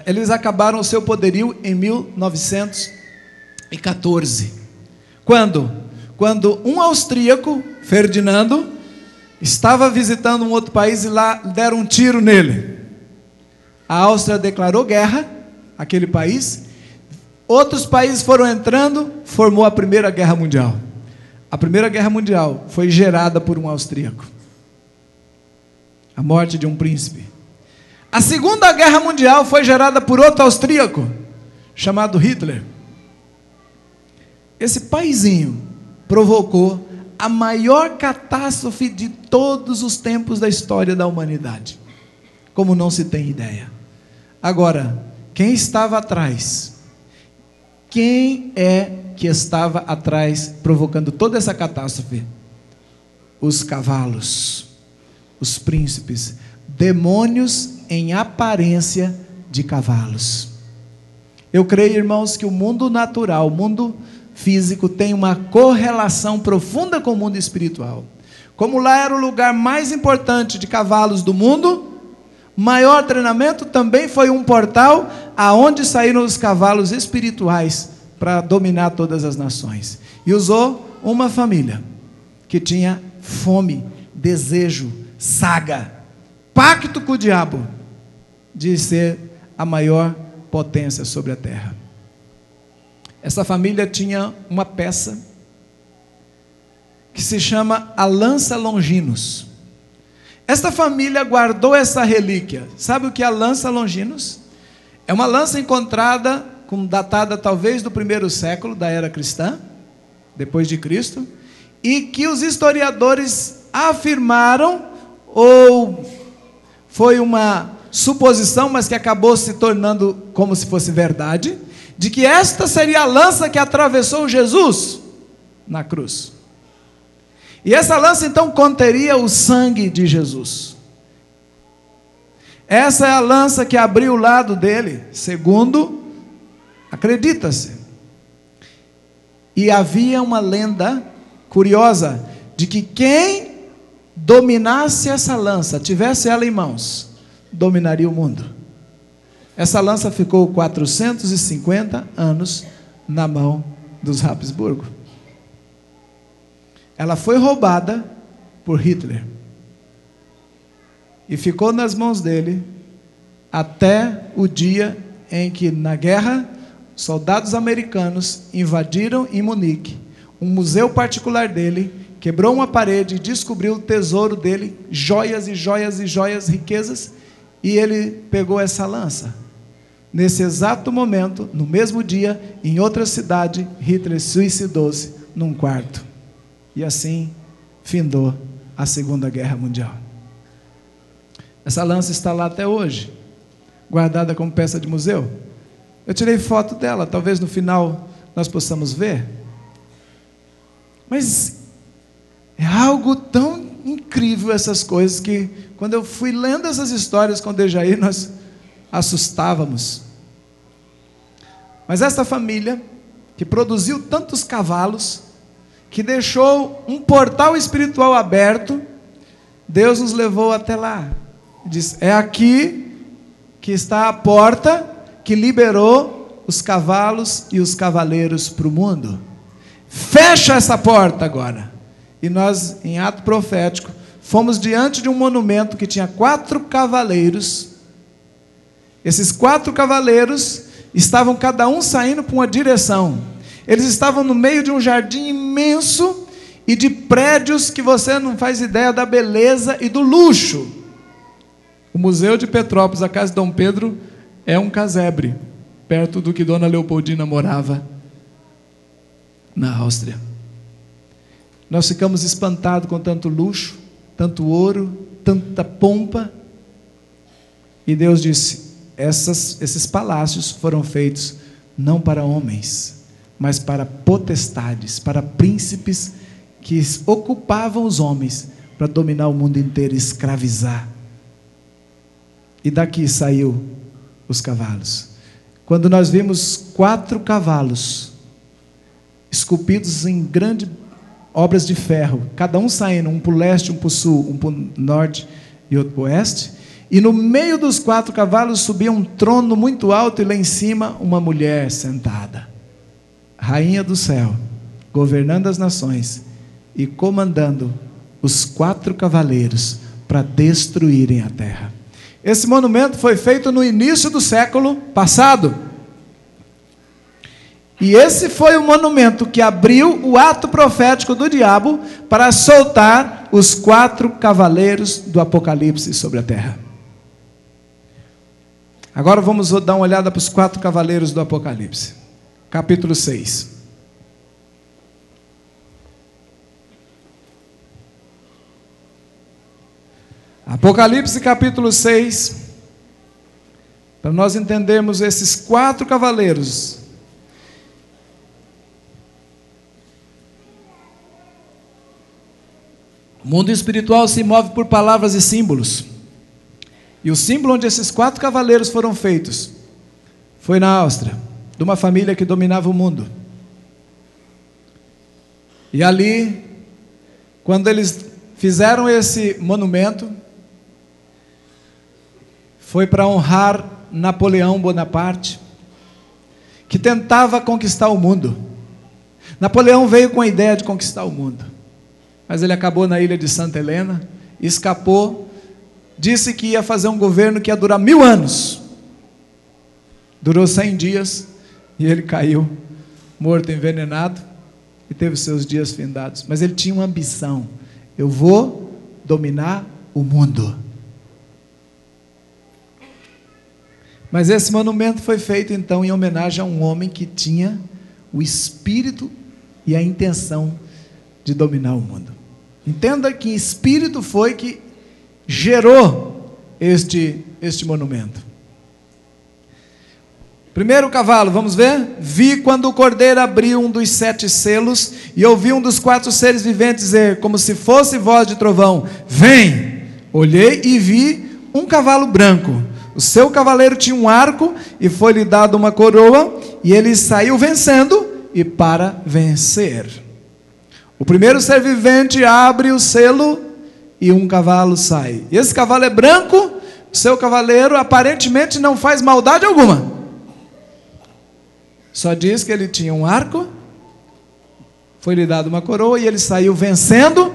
Eles acabaram o seu poderio em 1914. Quando? Quando um austríaco, Ferdinando, estava visitando um outro país e lá deram um tiro nele. A Áustria declarou guerra àquele país. Outros países foram entrando, formou a Primeira Guerra Mundial. A Primeira Guerra Mundial foi gerada por um austríaco. A morte de um príncipe. A Segunda Guerra Mundial foi gerada por outro austríaco, chamado Hitler. Esse paizinho provocou a maior catástrofe de todos os tempos da história da humanidade, como não se tem ideia. Agora, quem estava atrás? Quem é que estava atrás, provocando toda essa catástrofe? Os cavalos, os príncipes, demônios em aparência de cavalos. Eu creio, irmãos, que o mundo natural, o mundo físico, tem uma correlação profunda com o mundo espiritual. Como lá era o lugar mais importante de cavalos do mundo, maior treinamento também foi um portal aonde saíram os cavalos espirituais para dominar todas as nações. E usou uma família que tinha fome, desejo, saga pacto com o diabo de ser a maior potência sobre a terra. Essa família tinha uma peça que se chama a lança Longinos. Esta família guardou essa relíquia. Sabe o que é a lança Longinos? É uma lança encontrada, datada talvez do 1º século da era cristã, depois de Cristo, e que os historiadores afirmaram, ou foi uma suposição, mas que acabou se tornando como se fosse verdade, de que esta seria a lança que atravessou Jesus na cruz. E essa lança então conteria o sangue de Jesus. Essa é a lança que abriu o lado dele, segundo acredita-se. E havia uma lenda curiosa de que quem dominasse essa lança, tivesse ela em mãos, dominaria o mundo. Essa lança ficou 450 anos na mão dos Habsburgo. Ela foi roubada por Hitler e ficou nas mãos dele até o dia em que, na guerra, soldados americanos invadiram em Munique um museu particular dele, quebrou uma parede e descobriu o tesouro dele, joias e joias e joias, riquezas, e ele pegou essa lança. Nesse exato momento, no mesmo dia, em outra cidade, Hitler suicidou-se num quarto. E assim findou a Segunda Guerra Mundial. Essa lança está lá até hoje, guardada como peça de museu. Eu tirei foto dela, talvez no final nós possamos ver. Mas é algo tão incrível essas coisas que, quando eu fui lendo essas histórias com o Dejair, nós assustávamos. Mas essa família, que produziu tantos cavalos, que deixou um portal espiritual aberto, Deus nos levou até lá. Diz: é aqui que está a porta que liberou os cavalos e os cavaleiros para o mundo. Fecha essa porta agora. E nós, em ato profético, fomos diante de um monumento que tinha 4 cavaleiros. Esses 4 cavaleiros estavam cada um saindo para uma direção. Eles estavam no meio de um jardim imenso e de prédios que você não faz ideia da beleza e do luxo. O Museu de Petrópolis, a casa de Dom Pedro, é um casebre, perto do que Dona Leopoldina morava na Áustria. Nós ficamos espantados com tanto luxo, tanto ouro, tanta pompa. E Deus disse: esses palácios foram feitos não para homens, mas para potestades, para príncipes que ocupavam os homens para dominar o mundo inteiro e escravizar. E daqui saiu os cavalos. Quando nós vimos 4 cavalos esculpidos em grandes obras de ferro, cada um saindo, um para o leste, um para o sul, um para o norte e outro para o oeste, e no meio dos 4 cavalos subia um trono muito alto e lá em cima uma mulher sentada, rainha do céu, governando as nações e comandando os 4 cavaleiros para destruírem a terra. Esse monumento foi feito no início do século passado. E esse foi o monumento que abriu o ato profético do diabo para soltar os 4 cavaleiros do Apocalipse sobre a terra. Agora vamos dar uma olhada para os 4 cavaleiros do Apocalipse. Capítulo 6. Apocalipse capítulo 6, para nós entendermos esses 4 cavaleiros. O mundo espiritual se move por palavras e símbolos. E o símbolo onde esses 4 cavaleiros foram feitos foi na Áustria, de uma família que dominava o mundo. E ali, quando eles fizeram esse monumento, foi para honrar Napoleão Bonaparte, que tentava conquistar o mundo. Napoleão veio com a ideia de conquistar o mundo, mas ele acabou na ilha de Santa Helena, escapou disse que ia fazer um governo que ia durar 1000 anos. Durou 100 dias e ele caiu, morto, envenenado, e teve seus dias findados. Mas ele tinha uma ambição: eu vou dominar o mundo. Mas esse monumento foi feito então em homenagem a um homem que tinha o espírito e a intenção de dominar o mundo. Entenda que espírito foi que gerou este monumento. Primeiro cavalo, vamos ver? Vi quando o cordeiro abriu um dos 7 selos, e ouvi um dos 4 seres viventes dizer, como se fosse voz de trovão: vem! Olhei e vi um cavalo branco. O seu cavaleiro tinha um arco, e foi-lhe dado uma coroa, e ele saiu vencendo e para vencer. O primeiro ser vivente abre o selo e um cavalo sai. E esse cavalo é branco, o seu cavaleiro aparentemente não faz maldade alguma. Só diz que ele tinha um arco, foi-lhe dado uma coroa, e ele saiu vencendo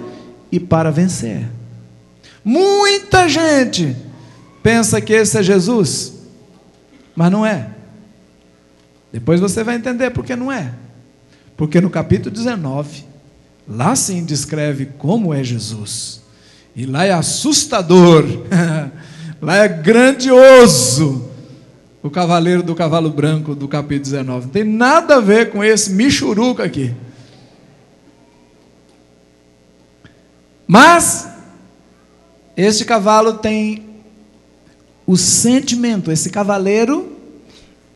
e para vencer. Muita gente pensa que esse é Jesus, mas não é. Depois você vai entender porque não é. Porque no capítulo 19, lá sim descreve como é Jesus. E lá é assustador, lá é grandioso o cavaleiro do cavalo branco do capítulo 19. Não tem nada a ver com esse michuruca aqui. Mas este cavalo tem o sentimento, esse cavaleiro,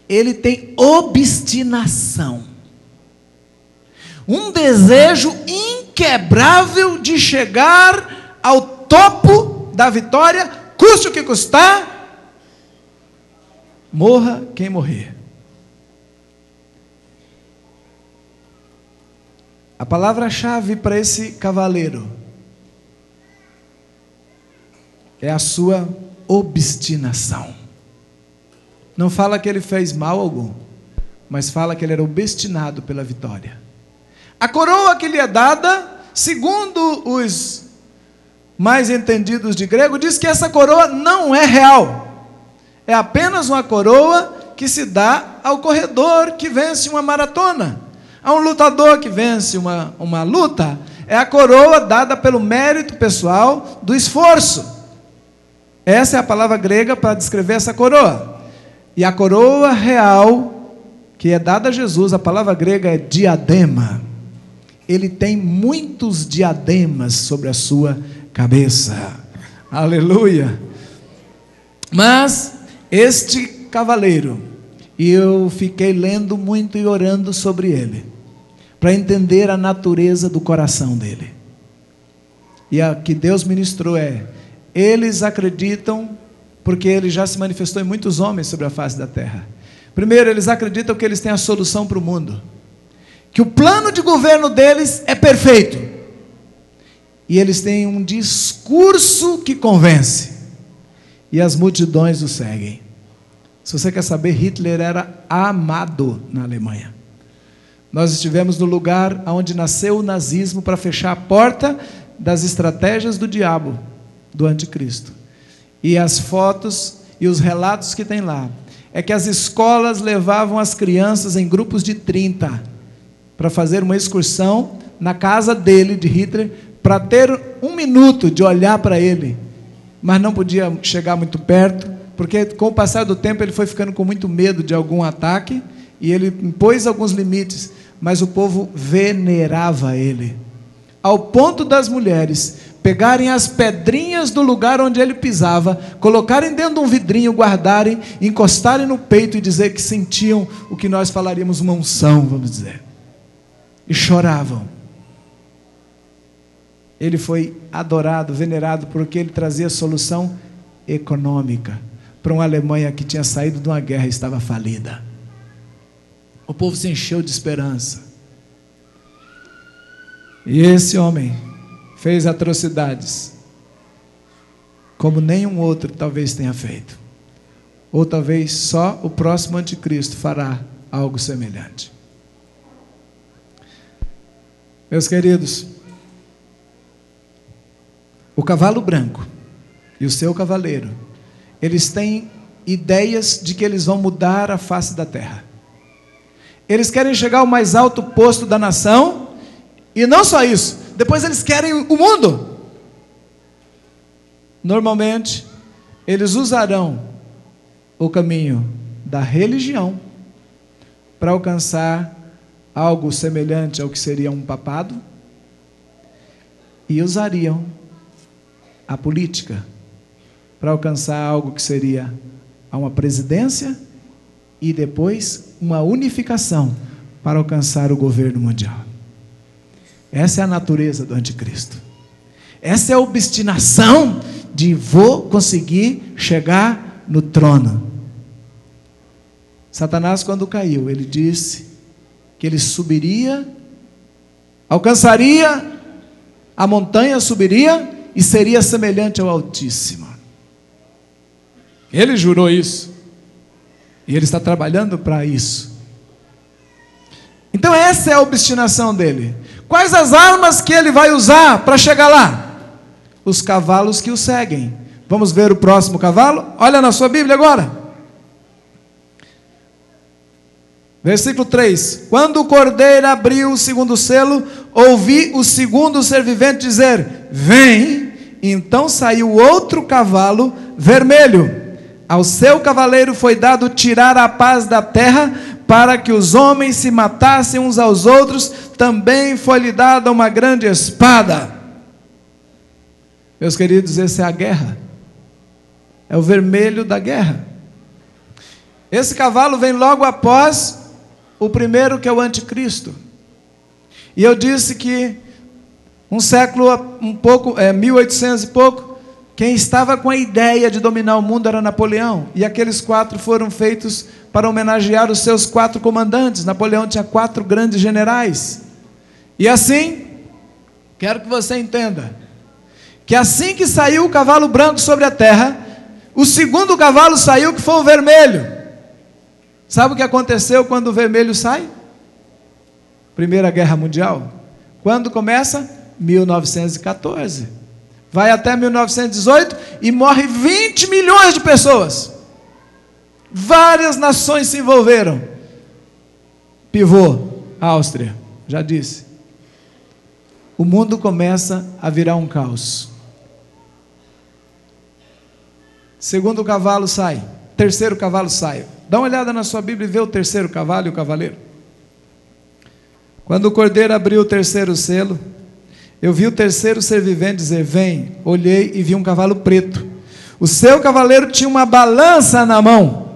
ele tem obstinação, um desejo inquebrável de chegar ao topo da vitória, custe o que custar, morra quem morrer. A palavra-chave para esse cavaleiro é a sua obstinação. Não fala que ele fez mal algum, mas fala que ele era obstinado pela vitória. A coroa que lhe é dada, segundo os mais entendidos de grego, diz que essa coroa não é real. É apenas uma coroa que se dá ao corredor que vence uma maratona, a um lutador que vence uma luta. É a coroa dada pelo mérito pessoal do esforço. Essa é a palavra grega para descrever essa coroa. E a coroa real que é dada a Jesus, a palavra grega é diadema. Ele tem muitos diademas sobre a sua cabeça. Aleluia! Mas este cavaleiro, e eu fiquei lendo muito e orando sobre ele, para entender a natureza do coração dele. E a que Deus ministrou eles acreditam, porque ele já se manifestou em muitos homens sobre a face da terra. Primeiro, eles acreditam que eles têm a solução para o mundo, que o plano de governo deles é perfeito, e eles têm um discurso que convence, e as multidões o seguem. Se você quer saber, Hitler era amado na Alemanha. Nós estivemos no lugar onde nasceu o nazismo para fechar a porta das estratégias do diabo, do anticristo. E as fotos e os relatos que tem lá é que as escolas levavam as crianças em grupos de 30 para fazer uma excursão na casa dele, de Hitler, para ter 1 minuto de olhar para ele, mas não podia chegar muito perto, porque com o passar do tempo ele foi ficando com muito medo de algum ataque, e ele impôs alguns limites, mas o povo venerava ele, ao ponto das mulheres pegarem as pedrinhas do lugar onde ele pisava, colocarem dentro de um vidrinho, guardarem, encostarem no peito e dizer que sentiam o que nós falaríamos uma unção, vamos dizer, e choravam. Ele foi adorado, venerado, porque ele trazia solução econômica para uma Alemanha que tinha saído de uma guerra e estava falida. O povo se encheu de esperança. E esse homem fez atrocidades como nenhum outro talvez tenha feito. Ou talvez só o próximo anticristo fará algo semelhante. Meus queridos, o cavalo branco e o seu cavaleiro, eles têm ideias de que eles vão mudar a face da terra. Eles querem chegar ao mais alto posto da nação, e não só isso, depois eles querem o mundo. Normalmente, eles usarão o caminho da religião para alcançar algo semelhante ao que seria um papado, e usariam a política para alcançar algo que seria uma presidência e depois uma unificação para alcançar o governo mundial. Essa é a natureza do anticristo. Essa é a obstinação de vou conseguir chegar no trono. Satanás, quando caiu, ele disse que ele subiria, alcançaria a montanha, subiria e seria semelhante ao Altíssimo. Ele jurou isso. E ele está trabalhando para isso. Então essa é a obstinação dele. Quais as armas que ele vai usar para chegar lá? Os cavalos que o seguem. Vamos ver o próximo cavalo? Olha na sua Bíblia agora. Versículo 3: Quando o cordeiro abriu o segundo selo, ouvi o segundo ser vivente dizer: vem. Então saiu outro cavalo vermelho. Ao seu cavaleiro foi dado tirar a paz da terra, para que os homens se matassem uns aos outros. Também foi-lhe dada uma grande espada. Meus queridos, essa é a guerra. É o vermelho da guerra. Esse cavalo vem logo após o primeiro, que é o anticristo. E eu disse que um século, 1800 e pouco, quem estava com a ideia de dominar o mundo era Napoleão. E aqueles 4 foram feitos para homenagear os seus 4 comandantes. Napoleão tinha 4 grandes generais. E assim, quero que você entenda, que assim que saiu o cavalo branco sobre a terra, o segundo cavalo saiu, que foi o vermelho. Sabe o que aconteceu quando o vermelho sai? Primeira Guerra Mundial. Quando começa? 1914. Vai até 1918 e morre 20 milhões de pessoas. Várias nações se envolveram. Pivô, Áustria, já disse. O mundo começa a virar um caos. Segundo cavalo sai, terceiro cavalo sai. Dá uma olhada na sua Bíblia e vê o terceiro cavalo e o cavaleiro. Quando o cordeiro abriu o terceiro selo, eu vi o terceiro ser vivente dizer: vem. Olhei e vi um cavalo preto. O seu cavaleiro tinha uma balança na mão.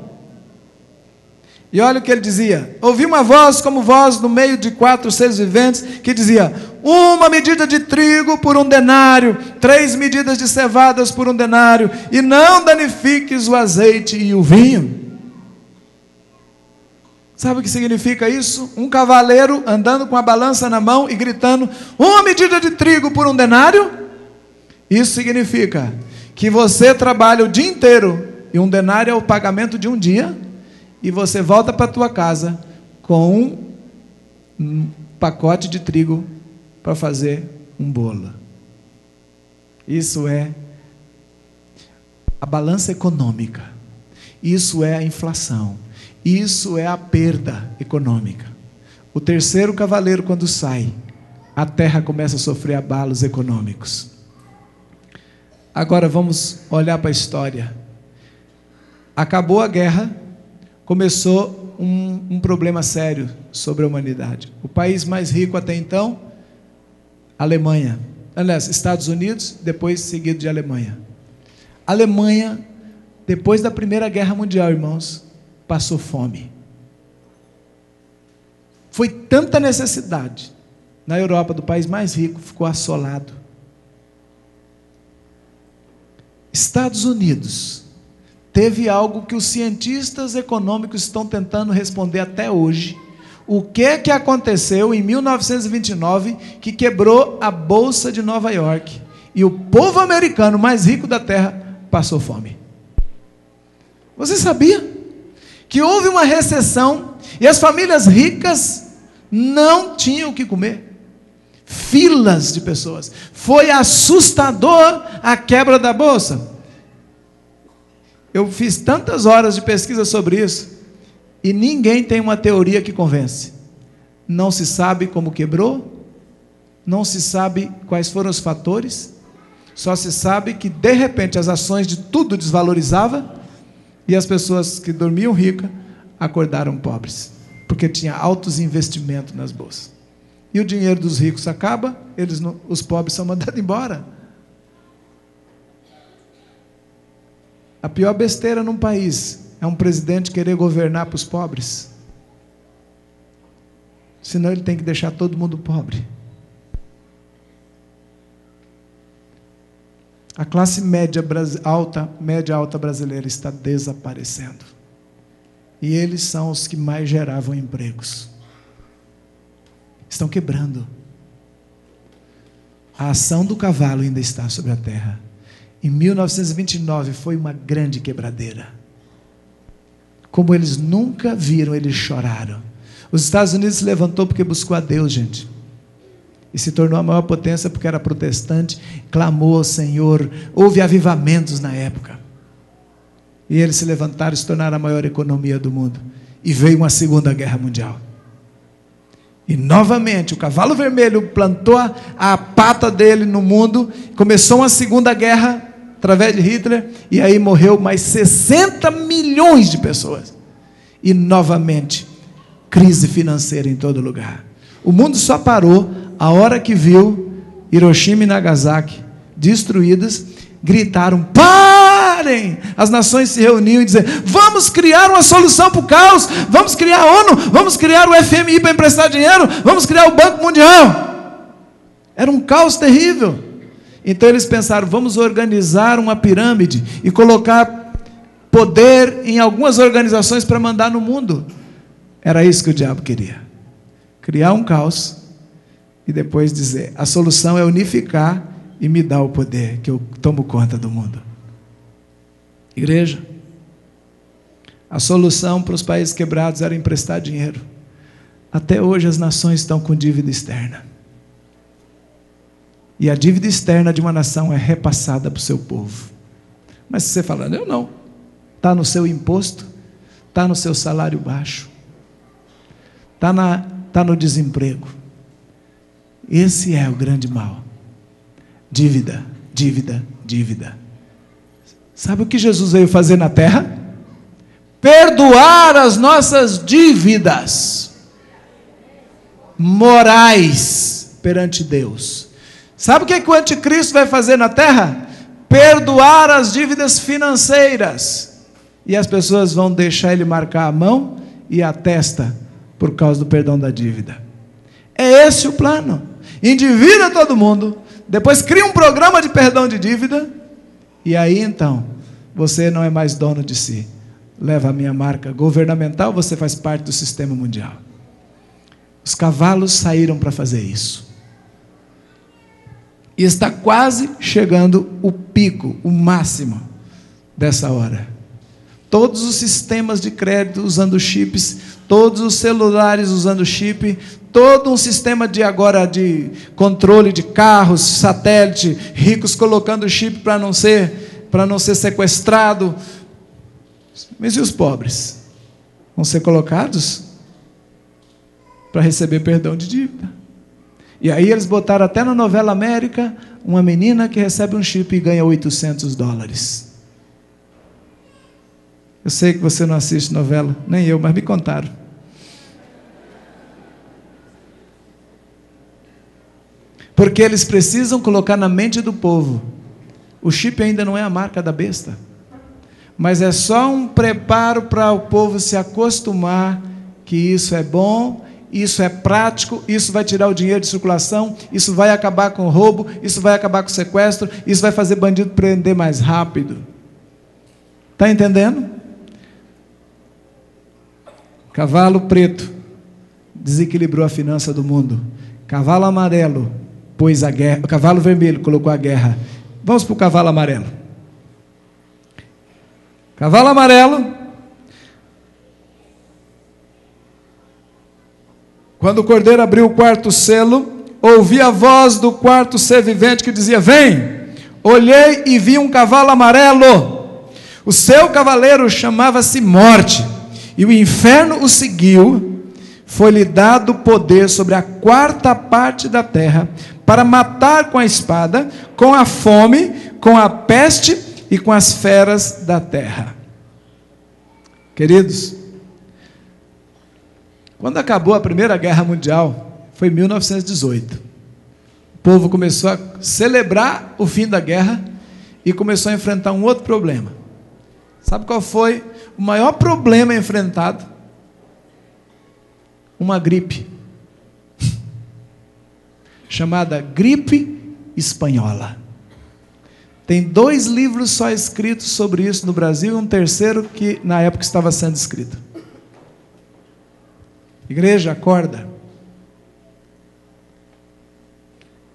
E olha o que ele dizia: ouvi uma voz como voz no meio de 4 seres viventes, que dizia: 1 medida de trigo por 1 denário, 3 medidas de cevadas por 1 denário, e não danifiques o azeite e o vinho. Sabe o que significa isso? Um cavaleiro andando com a balança na mão e gritando: 1 medida de trigo por 1 denário. Isso significa que você trabalha o dia inteiro, e 1 denário é o pagamento de um dia, e você volta para a tua casa com um pacote de trigo para fazer um bolo. Isso é a balança econômica. Isso é a inflação. Isso é a perda econômica. O terceiro cavaleiro, quando sai, a terra começa a sofrer abalos econômicos. Agora vamos olhar para a história. Acabou a guerra, começou um problema sério sobre a humanidade. O país mais rico até então, Alemanha. Aliás, Estados Unidos, depois seguido de Alemanha. Alemanha, depois da Primeira Guerra Mundial, irmãos, passou fome. Foi tanta necessidade. Na Europa, do país mais rico, ficou assolado. Estados Unidos teve algo que os cientistas econômicos estão tentando responder até hoje. O que aconteceu em 1929 que quebrou a Bolsa de Nova York? E o povo americano mais rico da terra passou fome. Você sabia que houve uma recessão e as famílias ricas não tinham o que comer? Filas de pessoas. Foi assustador a quebra da bolsa. Eu fiz tantas horas de pesquisa sobre isso, e ninguém tem uma teoria que convence. Não se sabe como quebrou, não se sabe quais foram os fatores, só se sabe que de repente as ações de tudo desvalorizavam, e as pessoas que dormiam ricas acordaram pobres, porque tinha altos investimentos nas bolsas. E o dinheiro dos ricos acaba, os pobres são mandados embora. A pior besteira num país é um presidente querer governar para os pobres. Senão ele tem que deixar todo mundo pobre. A classe média alta brasileira está desaparecendo. E eles são os que mais geravam empregos. Estão quebrando. A ação do cavalo ainda está sobre a terra. Em 1929 foi uma grande quebradeira. Como eles nunca viram, eles choraram. Os Estados Unidos se levantou porque buscou a Deus, gente. E se tornou a maior potência porque era protestante, clamou ao Senhor, houve avivamentos na época. E eles se levantaram e se tornaram a maior economia do mundo. E veio uma segunda guerra mundial. E novamente o cavalo vermelho plantou a pata dele no mundo, começou uma segunda guerra através de Hitler, e aí morreu mais 60 milhões de pessoas. E novamente, crise financeira em todo lugar. O mundo só parou a hora que viu Hiroshima e Nagasaki destruídas, gritaram: parem! As nações se reuniam e diziam: vamos criar uma solução para o caos, vamos criar a ONU, vamos criar o FMI para emprestar dinheiro, vamos criar o Banco Mundial. Era um caos terrível. Então eles pensaram: vamos organizar uma pirâmide e colocar poder em algumas organizações para mandar no mundo. Era isso que o diabo queria. Criar um caos e depois dizer: a solução é unificar e me dar o poder, que eu tomo conta do mundo. Igreja, a solução para os países quebrados era emprestar dinheiro. Até hoje as nações estão com dívida externa. E a dívida externa de uma nação é repassada para o seu povo. Mas se você falar: eu não, está no seu imposto, está no seu salário baixo, está no desemprego. Esse é o grande mal. Dívida, dívida, dívida. Sabe o que Jesus veio fazer na terra? Perdoar as nossas dívidas morais perante Deus. Sabe o que o anticristo vai fazer na terra? Perdoar as dívidas financeiras. E as pessoas vão deixar ele marcar a mão e a testa por causa do perdão da dívida. É esse o plano. Endivida todo mundo, depois cria um programa de perdão de dívida, e aí então, você não é mais dono de si. Leva a minha marca governamental, você faz parte do sistema mundial. Os cavalos saíram para fazer isso. E está quase chegando o pico, o máximo dessa hora. Todos os sistemas de crédito usando chips, todos os celulares usando chip, todo um sistema de controle de carros, satélite, ricos colocando chip para não ser sequestrado. Mas e os pobres? Vão ser colocados para receber perdão de dívida. E aí eles botaram até na novela América uma menina que recebe um chip e ganha $800. Eu sei que você não assiste novela, nem eu, mas me contaram. Porque eles precisam colocar na mente do povo: o chip ainda não é a marca da besta, mas é só um preparo para o povo se acostumar que isso é bom, isso é prático, isso vai tirar o dinheiro de circulação, isso vai acabar com o roubo, isso vai acabar com o sequestro, isso vai fazer bandido prender mais rápido. Está entendendo? Cavalo preto desequilibrou a finança do mundo. Cavalo amarelo pôs a guerra. Cavalo vermelho colocou a guerra. Vamos para o cavalo amarelo. Cavalo amarelo. Quando o cordeiro abriu o quarto selo, ouvi a voz do quarto ser vivente que dizia: vem. Olhei e vi um cavalo amarelo. O seu cavaleiro chamava-se Morte, e o inferno o seguiu. Foi-lhe dado poder sobre a quarta parte da terra, para matar com a espada, com a fome, com a peste e com as feras da terra. Queridos, quando acabou a Primeira Guerra Mundial, foi em 1918. O povo começou a celebrar o fim da guerra e começou a enfrentar um outro problema. Sabe qual foi o maior problema enfrentado? Uma gripe, chamada gripe espanhola. Tem 2 livros só escritos sobre isso no Brasil, e um terceiro que na época estava sendo escrito. Igreja, acorda.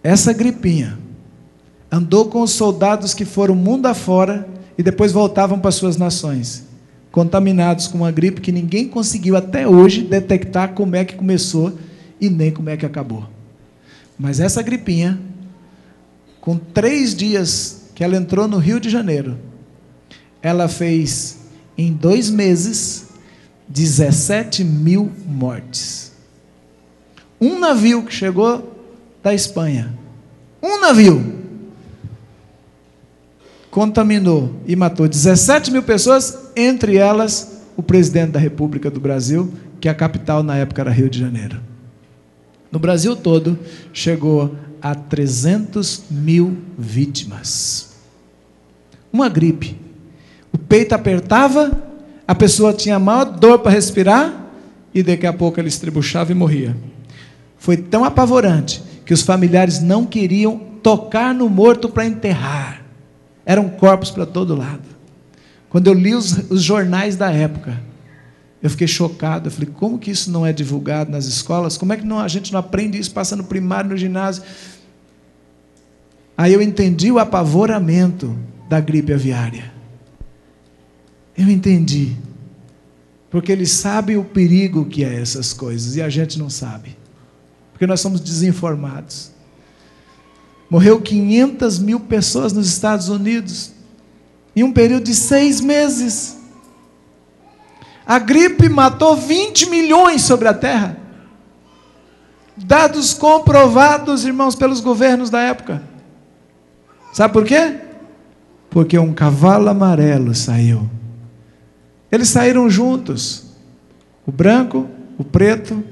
Essa gripinha andou com os soldados que foram mundo afora e depois voltavam para suas nações, contaminados com uma gripe que ninguém conseguiu até hoje detectar como é que começou e nem como é que acabou. Mas essa gripinha, com 3 dias que ela entrou no Rio de Janeiro, ela fez, em 2 meses, 17 mil mortes. Um navio que chegou da Espanha, um navio, contaminou e matou 17 mil pessoas, entre elas o presidente da República do Brasil, que a capital na época era Rio de Janeiro. No Brasil todo, chegou a 300 mil vítimas. Uma gripe. O peito apertava, a pessoa tinha maior dor para respirar, e daqui a pouco ela estribuchava e morria. Foi tão apavorante que os familiares não queriam tocar no morto para enterrar. Eram corpos para todo lado. Quando eu li os jornais da época, eu fiquei chocado. Eu falei, como que isso não é divulgado nas escolas? Como é que a gente não aprende isso passando no primário, no ginásio? Aí eu entendi o apavoramento da gripe aviária. Eu entendi. Porque eles sabem o perigo que é essas coisas, e a gente não sabe. Porque nós somos desinformados. Morreu 500 mil pessoas nos Estados Unidos, em um período de 6 meses. A gripe matou 20 milhões sobre a terra. Dados comprovados, irmãos, pelos governos da época. Sabe por quê? Porque um cavalo amarelo saiu. Eles saíram juntos. O branco, o preto,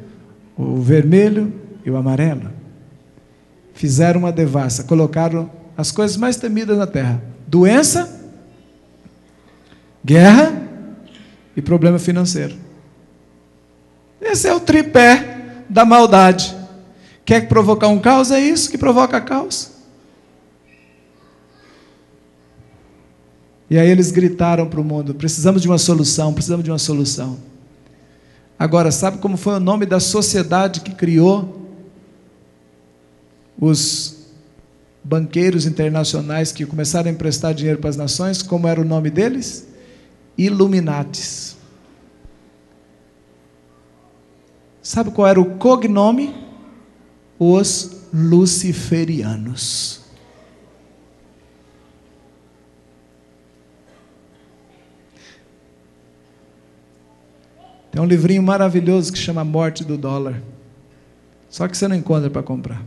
o vermelho e o amarelo. Fizeram uma devassa, colocaram as coisas mais temidas na terra: doença, guerra e problema financeiro. Esse é o tripé da maldade. Quer provocar um caos? É isso que provoca caos. E aí eles gritaram para o mundo: precisamos de uma solução, precisamos de uma solução. Agora, sabe como foi o nome da sociedade que criou os banqueiros internacionais que começaram a emprestar dinheiro para as nações? Como era o nome deles? Illuminatis. Sabe qual era o cognome? Os luciferianos. Tem um livrinho maravilhoso que chama A Morte do Dólar. Só que você não encontra para comprar.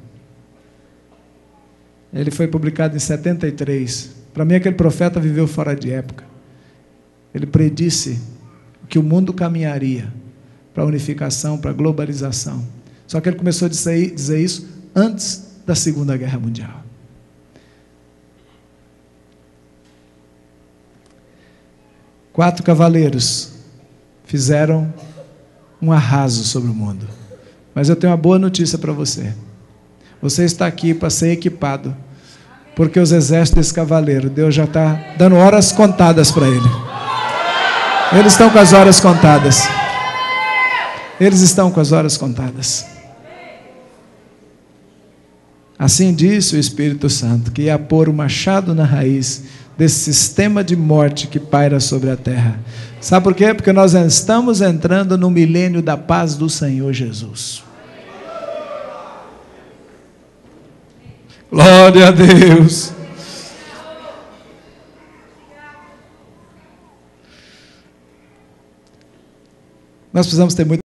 Ele foi publicado em 73. Para mim, aquele profeta viveu fora de época. Ele predisse que o mundo caminharia para a unificação, para a globalização. Só que ele começou a dizer isso antes da Segunda Guerra Mundial. Quatro cavaleiros fizeram um arraso sobre o mundo. Mas eu tenho uma boa notícia para você. Você está aqui para ser equipado, porque os exércitos desse cavaleiro, Deus já está dando horas contadas para ele. Eles estão com as horas contadas. Eles estão com as horas contadas. Assim disse o Espírito Santo, que ia pôr o machado na raiz desse sistema de morte que paira sobre a terra. Sabe por quê? Porque nós estamos entrando no milênio da paz do Senhor Jesus. Glória a Deus. Nós precisamos ter muito